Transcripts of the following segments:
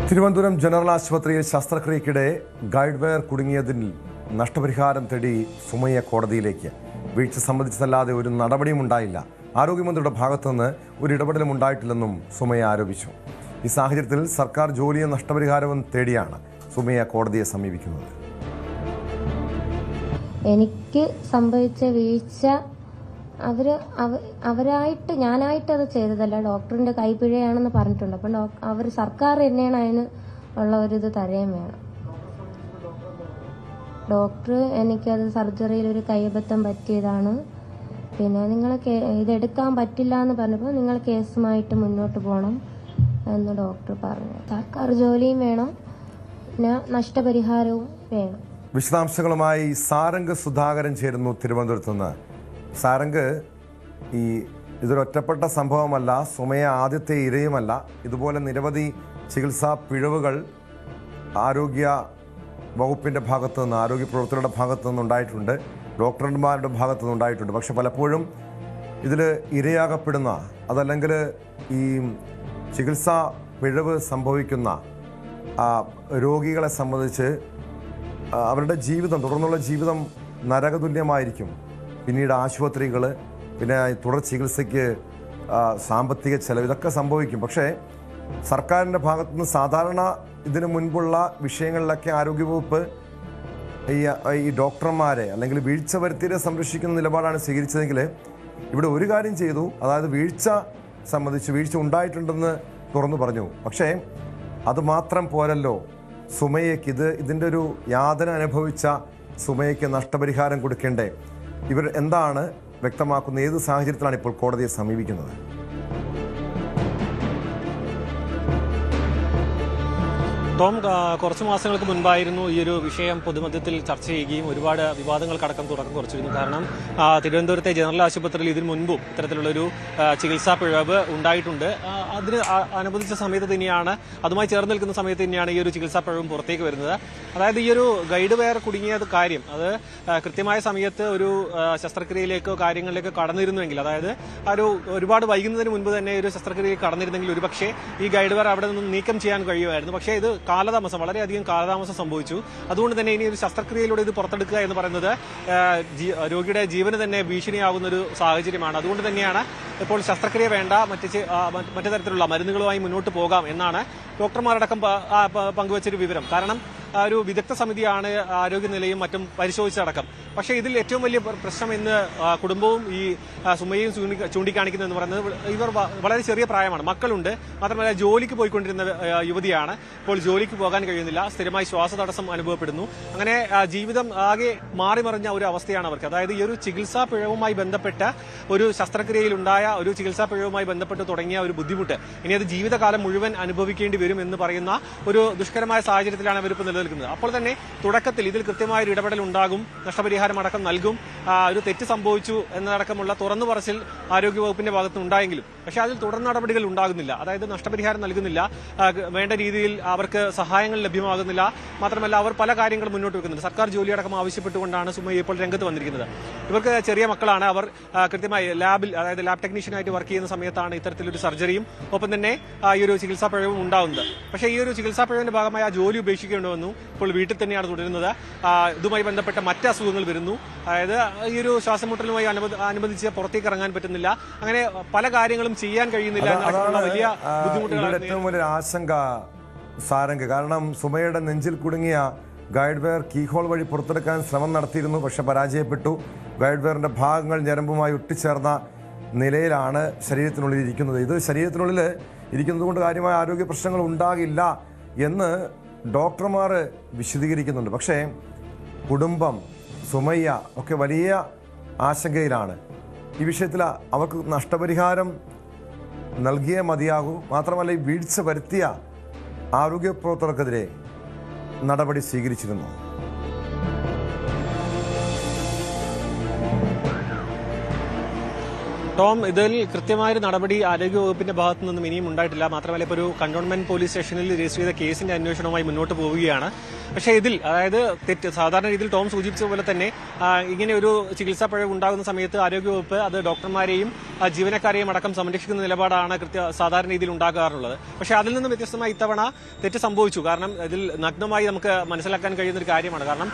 Thiruvananthapuram general ആശുപത്രിയിൽ ശസ്ത്രക്രിയയ്ക്കിടെ guide wire കുടുങ്ങിയതിൽ നഷ്ടപരിഹാരം തേടി സുമയ്യ കോടതിയിലേക്ക്. വീഴ്ച സംബന്ധിച്ചതല്ലാതെ ഒരു നടപടിയും ഉണ്ടായില്ല. ആരോഗ്യമന്ത്രിയുടെ ഭാഗത്തുനിന്ന് ഒരു ഇടപെടലും ഉണ്ടായിട്ടില്ലെന്നും സുമയ്യ ആരോപിച്ചു. ഈ സാഹചര്യത്തിൽ സർക്കാർ ജോലിയും നഷ്ടപരിഹാരവും തേടിയാണ് സുമയ്യ കോടതിയെ സമീപിക്കുന്നത്. എനിക്ക് സംഭവിച്ച വീഴ്ച അവരായിട്ട് ഞാനായിട്ട് അത് ചെയ്തതല്ല, ഡോക്ടറിന്റെ കൈപ്പിഴയാണെന്ന് പറഞ്ഞിട്ടുണ്ട്. അപ്പം അവർ സർക്കാർ തന്നെയാണ് അതിന് ഉള്ള ഒരു ഇത് തരയും വേണം. ഡോക്ടർ എനിക്കത് സർജറിയിൽ ഒരു കൈബദ്ധം പറ്റിയതാണ്, പിന്നെ നിങ്ങൾ ഇതെടുക്കാൻ പറ്റില്ല എന്ന് പറഞ്ഞപ്പോൾ നിങ്ങൾ കേസുമായിട്ട് മുന്നോട്ട് പോകണം എന്ന് ഡോക്ടർ പറഞ്ഞു. സർക്കാർ ജോലിയും വേണം, പിന്നെ നഷ്ടപരിഹാരവും വേണം. വിശദാംശങ്ങളുമായി സാരംഗ് സുധാകരൻ ചേരുന്നു തിരുവനന്തപുരത്ത് നിന്ന്. സാരംഗ്, ഇതൊരൊറ്റപ്പെട്ട സംഭവമല്ല, സുമയ്യ ആദ്യത്തെ ഇരയുമല്ല. ഇതുപോലെ നിരവധി ചികിത്സാ പിഴവുകൾ ആരോഗ്യ വകുപ്പിൻ്റെ ഭാഗത്തു നിന്ന്, ആരോഗ്യ പ്രവർത്തകരുടെ ഭാഗത്തു നിന്നുണ്ടായിട്ടുണ്ട്, ഡോക്ടർമാരുടെ ഭാഗത്തു നിന്നുണ്ടായിട്ടുണ്ട്. പക്ഷെ പലപ്പോഴും ഇതിൽ ഇരയാകപ്പെടുന്ന, അതല്ലെങ്കിൽ ഈ ചികിത്സാ പിഴവ് സംഭവിക്കുന്ന രോഗികളെ സംബന്ധിച്ച് അവരുടെ ജീവിതം, തുടർന്നുള്ള ജീവിതം നരകതുല്യമായിരിക്കും. പിന്നീട് ആശുപത്രികൾ, പിന്നെ തുടർ ചികിത്സയ്ക്ക് സാമ്പത്തിക ചെലവ്, ഇതൊക്കെ സംഭവിക്കും. പക്ഷേ സർക്കാരിൻ്റെ ഭാഗത്തുനിന്ന് സാധാരണ ഇതിനു മുൻപുള്ള വിഷയങ്ങളിലൊക്കെ ആരോഗ്യവകുപ്പ് ഈ ഡോക്ടർമാരെ അല്ലെങ്കിൽ വീഴ്ച വരുത്തിയവരെ സംരക്ഷിക്കുന്ന നിലപാടാണ് സ്വീകരിച്ചതെങ്കിൽ ഇവിടെ ഒരു കാര്യം ചെയ്തു, അതായത് വീഴ്ച സംബന്ധിച്ച് വീഴ്ച ഉണ്ടായിട്ടുണ്ടെന്ന് തുറന്നു പറഞ്ഞു. പക്ഷേ അതുമാത്രം പോരല്ലോ, സുമയ്യയ്ക്ക് ഇതിൻ്റെ ഒരു യാതന അനുഭവിച്ച സുമയ്യയ്ക്ക് നഷ്ടപരിഹാരം കൊടുക്കേണ്ടേ? ഇവർ എന്താണ് വ്യക്തമാക്കുന്നത്? ഏത് സാഹചര്യത്തിലാണ് ഇപ്പോൾ കോടതിയെ സമീപിക്കുന്നത്? ടോം, കുറച്ച് മാസങ്ങൾക്ക് മുൻപായിരുന്നു ഈ ഒരു വിഷയം പൊതുമധ്യത്തിൽ ചർച്ച ചെയ്യുകയും ഒരുപാട് വിവാദങ്ങൾക്കടക്കം തുടക്കം കുറിച്ചിരുന്നു. കാരണം തിരുവനന്തപുരത്തെ ജനറൽ ആശുപത്രിയിൽ ഇതിനു മുൻപും ഇത്തരത്തിലുള്ളൊരു ചികിത്സാ പിഴവ് ഉണ്ടായിട്ടുണ്ട്. അതിന് അനുബന്ധിച്ച സമയത്ത് തന്നെയാണ്, അതുമായി ചേർന്ന് നിൽക്കുന്ന സമയത്ത് തന്നെയാണ് ഈ ഒരു ചികിത്സാ പിഴവും പുറത്തേക്ക് വരുന്നത്. അതായത് ഈ ഒരു ഗൈഡ് വയർ കുടുങ്ങിയ കാര്യം, അത് കൃത്യമായ സമയത്ത് ഒരു ശസ്ത്രക്രിയയിലേക്കോ കാര്യങ്ങളിലേക്കോ കടന്നിരുന്നുവെങ്കിൽ, അതായത് ഒരുപാട് വൈകുന്നതിന് മുൻപ് തന്നെ ഒരു ശസ്ത്രക്രിയയിൽ കടന്നിരുന്നെങ്കിൽ ഒരുപക്ഷെ ഈ ഗൈഡ് വയർ അവിടെ നിന്ന് നീക്കം ചെയ്യാൻ കഴിയുമായിരുന്നു. പക്ഷേ ഇത് കാലതാമസം, വളരെയധികം കാലതാമസം സംഭവിച്ചു. അതുകൊണ്ട് തന്നെ ഇനി ഒരു ശസ്ത്രക്രിയയിലൂടെ ഇത് പുറത്തെടുക്കുക എന്ന് പറയുന്നത് രോഗിയുടെ ജീവന് തന്നെ ഭീഷണിയാകുന്ന ഒരു സാഹചര്യമാണ്. അതുകൊണ്ട് തന്നെയാണ് ഇപ്പോൾ ശസ്ത്രക്രിയ വേണ്ട, മറ്റു തരത്തിലുള്ള മരുന്നുകളുമായി മുന്നോട്ട് പോകാം എന്നാണ് ഡോക്ടർമാരടക്കം പങ്കുവച്ചൊരു വിവരം. കാരണം ഒരു വിദഗ്ധ സമിതിയാണ് ആരോഗ്യനിലയും മറ്റും പരിശോധിച്ചടക്കം. പക്ഷേ ഇതിൽ ഏറ്റവും വലിയ പ്രശ്നം ഇന്ന് കുടുംബവും ഈ സുമയ്യയും ചൂണ്ടിക്കാണിക്കുന്നതെന്ന് പറയുന്നത്, ഇവർ വളരെ ചെറിയ പ്രായമാണ്, മക്കളുണ്ട്, മാത്രമല്ല ജോലിക്ക് പോയിക്കൊണ്ടിരുന്ന യുവതിയാണ്. ഇപ്പോൾ ജോലിക്ക് പോകാൻ കഴിയുന്നില്ല, സ്ഥിരമായി ശ്വാസതടസ്സം അനുഭവപ്പെടുന്നു. അങ്ങനെ ജീവിതം ആകെ മാറിമറിഞ്ഞ ഒരു അവസ്ഥയാണ് അവർക്ക്. അതായത് ഈ ഒരു ചികിത്സാ പിഴവുമായി ബന്ധപ്പെട്ട ഒരു ശസ്ത്രക്രിയയിലുണ്ടായ ഒരു ചികിത്സാ പിഴവുമായി ബന്ധപ്പെട്ട് തുടങ്ങിയ ഒരു ബുദ്ധിമുട്ട് ഇനി അത് ജീവിതകാലം മുഴുവൻ അനുഭവിക്കേണ്ടി വരും എന്ന് പറയുന്ന ഒരു ദുഷ്കരമായ സാഹചര്യത്തിലാണ് അവരിപ്പോൾ നിലനിൽക്കുന്നത്. അപ്പോൾ തന്നെ തുടക്കത്തിൽ ഇതിൽ കൃത്യമായൊരു ഇടപെടൽ ഉണ്ടാകും, നഷ്ടപരിഹാരം അടക്കം നൽകും, ഒരു തെറ്റ് സംഭവിച്ചു എന്നടക്കമുള്ള തുറന്നു പറച്ചിൽ ആരോഗ്യവകുപ്പിന്റെ ഭാഗത്ത് ഉണ്ടായെങ്കിലും പക്ഷേ അതിൽ തുടർ നടപടികൾ ഉണ്ടാകുന്നില്ല. അതായത് നഷ്ടപരിഹാരം നൽകുന്നില്ല, വേണ്ട രീതിയിൽ അവർക്ക് സഹായങ്ങൾ ലഭ്യമാകുന്നില്ല. മാത്രമല്ല അവർ പല കാര്യങ്ങളും മുന്നോട്ട് വെക്കുന്നുണ്ട്. സർക്കാർ ജോലിയടക്കം ആവശ്യപ്പെട്ടുകൊണ്ടാണ് സുമയ്യ ഇപ്പോൾ രംഗത്ത് വന്നിരിക്കുന്നത്. ഇവർക്ക് ചെറിയ മക്കളാണ്. അവർ കൃത്യമായി ലാബിൽ, അതായത് ലാബ് ടെക്നീഷ്യനായിട്ട് വർക്ക് ചെയ്യുന്ന സമയത്താണ് ഇത്തരത്തിലൊരു സർജറിയും ഒപ്പം തന്നെ ഈ ഒരു ചികിത്സാ പിഴവും ഉണ്ടാകുന്നത്. പക്ഷേ ഈ ഒരു ചികിത്സാ പിഴവിന്റെ ഭാഗമായി ആ ജോലി ഉപേക്ഷിക്കേണ്ടി വന്നു. ഇപ്പോൾ വീട്ടിൽ തന്നെയാണ് തുടരുന്നത്. ഇതുമായി ബന്ധപ്പെട്ട മറ്റ് അസുഖങ്ങൾ വരുന്നു. അതായത് ഈ ഒരു ശ്വാസമുട്ടലുമായി അനുബന്ധിച്ച് പുറത്തേക്ക് ഇറങ്ങാൻ പറ്റുന്നില്ല. അങ്ങനെ പല കാര്യങ്ങളും ചെയ്യാൻ കഴിയുന്നില്ല. വലിയ ബുദ്ധിമുട്ടുകളാണ് ഏറ്റവും വലിയ ആശങ്ക സാരംഗ്. കാരണം സുമയ്യയുടെ നെഞ്ചിൽ കുടുങ്ങിയ ഗൈഡ് വയർ കീഹോൾ വഴി പുറത്തെടുക്കാൻ ശ്രമം നടത്തിയിരുന്നു, പക്ഷെ പരാജയപ്പെട്ടു. ഗൈഡ് വയറിന്റെ ഭാഗങ്ങൾ ഞരമ്പുമായി ഒട്ടിച്ചേർന്ന നിലയിലാണ് ശരീരത്തിനുള്ളിൽ ഇരിക്കുന്നത്. ഇത് ശരീരത്തിനുള്ളിൽ ഇരിക്കുന്നത് കൊണ്ട് കാര്യമായ ആരോഗ്യ പ്രശ്നങ്ങൾ ഉണ്ടാകില്ല എന്ന് ഡോക്ടർമാർ വിശദീകരിക്കുന്നുണ്ട്. പക്ഷേ കുടുംബം, സുമയ്യ ഒക്കെ വലിയ ആശങ്കയിലാണ്. ഈ വിഷയത്തിൽ അവർക്ക് നഷ്ടപരിഹാരം നൽകിയേ മതിയാകൂ. മാത്രമല്ല ഈ വീഴ്ച വരുത്തിയ ആരോഗ്യ പ്രവർത്തകർക്കെതിരെ നടപടി സ്വീകരിച്ചിരുന്നു. ടോം, ഇതിൽ കൃത്യമായൊരു നടപടി ആരോഗ്യവകുപ്പിന്റെ ഭാഗത്തു നിന്നും ഇനിയും ഉണ്ടായിട്ടില്ല. മാത്രമല്ല ഇപ്പോൾ ഒരു കന്റോൺമെന്റ് പോലീസ് സ്റ്റേഷനിൽ രജിസ്റ്റർ ചെയ്ത കേസിന്റെ അന്വേഷണവുമായി മുന്നോട്ട് പോവുകയാണ്. പക്ഷേ ഇതിൽ അതായത് സാധാരണ രീതിയിൽ ടോം സൂചിപ്പിച്ച പോലെ തന്നെ ഇങ്ങനെ ഒരു ചികിത്സാ പിഴവ് ഉണ്ടാകുന്ന സമയത്ത് ആരോഗ്യവകുപ്പ് അത് ഡോക്ടർമാരെയും ജീവനക്കാരെയും അടക്കം സംരക്ഷിക്കുന്ന നിലപാടാണ് സാധാരണ രീതിയിൽ ഉണ്ടാകാറുള്ളത്. പക്ഷേ അതിൽ നിന്നും വ്യത്യസ്തമായി ഇത്തവണ തെറ്റ് സംഭവിച്ചു. കാരണം ഇതിൽ നഗ്നമായി നമുക്ക് മനസ്സിലാക്കാൻ കഴിയുന്ന ഒരു കാര്യമാണ്. കാരണം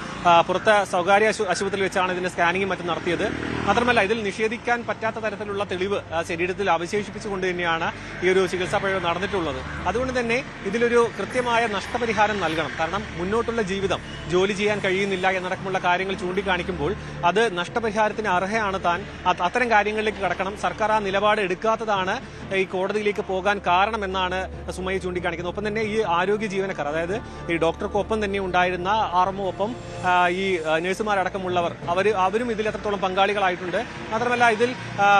പുറത്ത് സ്വകാര്യ ആശുപത്രിയിൽ വെച്ചാണ് ഇതിന്റെ സ്കാനിങ്ങും മറ്റും നടത്തിയത്. മാത്രമല്ല ഇതിൽ നിഷേധിക്കാൻ പറ്റാത്ത തരത്തിലുള്ള തെളിവ് ശരീരത്തിൽ അവശേഷിപ്പിച്ചുകൊണ്ട് തന്നെയാണ് ഈ ഒരു ചികിത്സാ പിഴവ് നടന്നിട്ടുള്ളത്. അതുകൊണ്ട് തന്നെ ഇതിലൊരു കൃത്യമായ നഷ്ടപരിഹാരം നൽകണം. കാരണം മുന്നോട്ടുള്ള ജീവിതം, ജോലി ചെയ്യാൻ കഴിയുന്നില്ല എന്നടക്കമുള്ള കാര്യങ്ങൾ ചൂണ്ടിക്കാണിക്കുമ്പോൾ അത് നഷ്ടപരിഹാരത്തിന് അർഹയാണ് താൻ. അത്തരം കാര്യങ്ങളിലേക്ക് കടക്കണം. സർക്കാർ ആ നിലപാട് എടുക്കാത്തതാണ് ഈ കോടതിയിലേക്ക് പോകാൻ കാരണമെന്നാണ് സുമയ ചൂണ്ടിക്കാണിക്കുന്നത്. ഒപ്പം തന്നെ ഈ ആരോഗ്യ ജീവനക്കാർ, അതായത് ഈ ഡോക്ടർക്കൊപ്പം തന്നെ ഉണ്ടായിരുന്ന ആർഎംഒ ഒപ്പം ഈ നഴ്സുമാരടക്കമുള്ളവർ അവരും ഇതിൽ എത്രത്തോളം പങ്കാളികളായിട്ടുണ്ട്. മാത്രമല്ല ഇതിൽ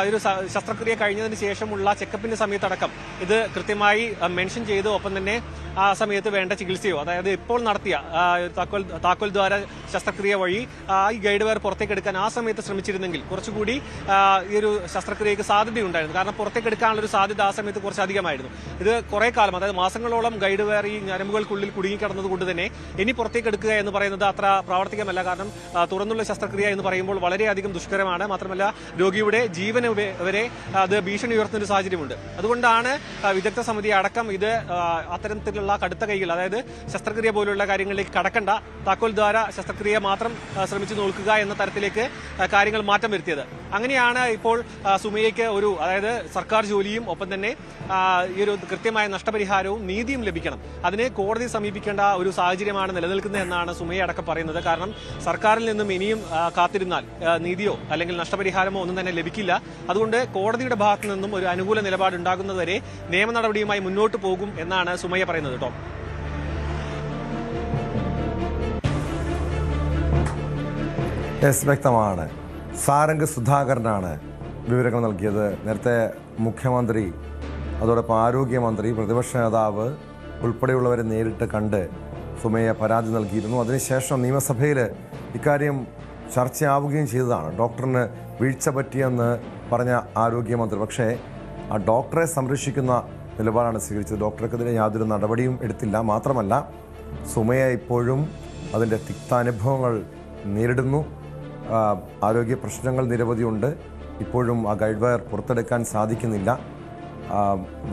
ഒരു ശസ്ത്രക്രിയ കഴിഞ്ഞതിന് ശേഷമുള്ള ചെക്കപ്പിന്റെ സമയത്തടക്കം ഇത് കൃത്യമായി മെൻഷൻ ചെയ്ത് ഒപ്പം തന്നെ ആ സമയത്ത് വേണ്ട ചികിത്സയോ, അതായത് ഇപ്പോൾ നടത്തിയ താക്കോൽ ദ്വാര ശസ്ത്രക്രിയ വഴി ഈ ഗൈഡ് വയർ പുറത്തേക്ക് എടുക്കാൻ ആ സമയത്ത് ശ്രമിച്ചിരുന്നെങ്കിൽ കുറച്ചുകൂടി ഈ ഒരു ശസ്ത്രക്രിയക്ക് സാധ്യതയുണ്ടായിരുന്നു. കാരണം പുറത്തേക്ക് എടുക്കാനുള്ള ഒരു സാധ്യത ആ സമയത്ത് കുറച്ചധികമായിരുന്നു. ഇത് കുറെ കാലം, അതായത് മാസങ്ങളോളം ഗൈഡ് വയർ ഈ ഞരമ്പുകൾക്കുള്ളിൽ കുടുങ്ങിക്കിടന്നത് കൊണ്ട് തന്നെ ഇനി പുറത്തേക്ക് എടുക്കുക എന്ന് പറയുന്നത് അത്ര പ്രാവർത്തികമല്ല. കാരണം തുറന്നുള്ള ശസ്ത്രക്രിയ എന്ന് പറയുമ്പോൾ വളരെയധികം ദുഷ്കരമാണ്. മാത്രമല്ല രോഗിയുടെ ജീവന് വരെ അത് ഭീഷണി ഉയർത്തുന്ന ഒരു സാഹചര്യമുണ്ട്. അതുകൊണ്ടാണ് വിദഗ്ധ സമിതി അടക്കം ഇത് അത്തരത്തിലുള്ള കടുത്ത കൈകൾ, അതായത് ശസ്ത്രക്രിയ പോലുള്ള കാര്യങ്ങളിലേക്ക് കടക്കണ്ട, താക്കോൽ ദ്വാര ശസ്ത്രക്രിയ മാത്രം ശ്രമിച്ചു നോക്കുക എന്ന തരത്തിലേക്ക് കാര്യങ്ങൾ മാറ്റം വരുത്തിയത്. അങ്ങനെയാണ് ഇപ്പോൾ സുമയ്യയ്ക്ക് അതായത് സർക്കാർ ജോലിയും ഒപ്പം തന്നെ ഈ ഒരു കൃത്യമായ നഷ്ടപരിഹാരവും നീതിയും ലഭിക്കണം. അതിനെ കോടതി സമീപിക്കേണ്ട ഒരു സാഹചര്യമാണ് നിലനിൽക്കുന്നത് എന്നാണ് സുമയ്യ അടക്കം പറയുന്നത്. കാരണം സർക്കാരിൽ നിന്നും ഇനിയും കാത്തിരുന്നാൽ നീതിയോ അല്ലെങ്കിൽ നഷ്ടപരിഹാരമോ ഒന്നും തന്നെ ലഭിക്കില്ല. അതുകൊണ്ട് കോടതിയുടെ ഭാഗത്തു നിന്നും ഒരു അനുകൂല നിലപാട് ഉണ്ടാകുന്നതുവരെ നിയമ നടപടിയുമായി മുന്നോട്ട് പോകും എന്നാണ് സുമയ്യ പറയുന്നത്. ടോം, വ്യക്തമാണ്. സാരംഗ് സുധാകരനാണ് വിവരങ്ങൾ നൽകിയത്. നേരത്തെ മുഖ്യമന്ത്രി, അതോടൊപ്പം ആരോഗ്യമന്ത്രി, പ്രതിപക്ഷ നേതാവ് ഉൾപ്പെടെയുള്ളവരെ നേരിട്ട് കണ്ട് സുമയ്യ പരാതി നൽകിയിരുന്നു. അതിനുശേഷം നിയമസഭയിൽ ഇക്കാര്യം ചർച്ചയാവുകയും ചെയ്തതാണ്. ഡോക്ടറിന് വീഴ്ച പറ്റിയെന്ന് പറഞ്ഞ ആരോഗ്യമന്ത്രി പക്ഷേ ആ ഡോക്ടറെ സംരക്ഷിക്കുന്ന നിലപാടാണ് സ്വീകരിച്ചത്. ഡോക്ടർക്കെതിരെ യാതൊരു നടപടിയും എടുത്തില്ല. മാത്രമല്ല സുമയ്യ ഇപ്പോഴും അതിൻ്റെ തിക്താനുഭവങ്ങൾ നേരിടുന്നു. ആരോഗ്യ പ്രശ്നങ്ങൾ നിരവധിയുണ്ട്. ഇപ്പോഴും ആ ഗൈഡ് വയർ പുറത്തെടുക്കാൻ സാധിക്കുന്നില്ല.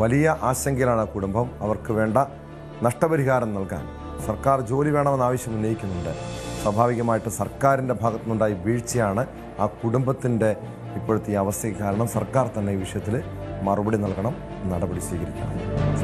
വലിയ ആശങ്കയിലാണ് കുടുംബം. അവർക്ക് വേണ്ട നഷ്ടപരിഹാരം നൽകാൻ സർക്കാർ ജോലി വേണമെന്ന് ആവശ്യം ഉന്നയിക്കുന്നുണ്ട്. സ്വാഭാവികമായിട്ട് സർക്കാരിൻ്റെ ഭാഗത്തുനിന്നുണ്ടായ വീഴ്ചയാണ് ആ കുടുംബത്തിൻ്റെ ഇപ്പോഴത്തെ അവസ്ഥയ്ക്ക് കാരണം. സർക്കാർ തന്നെ ഈ വിഷയത്തിൽ മറുപടി നൽകണം, നടപടി സ്വീകരിക്കണം.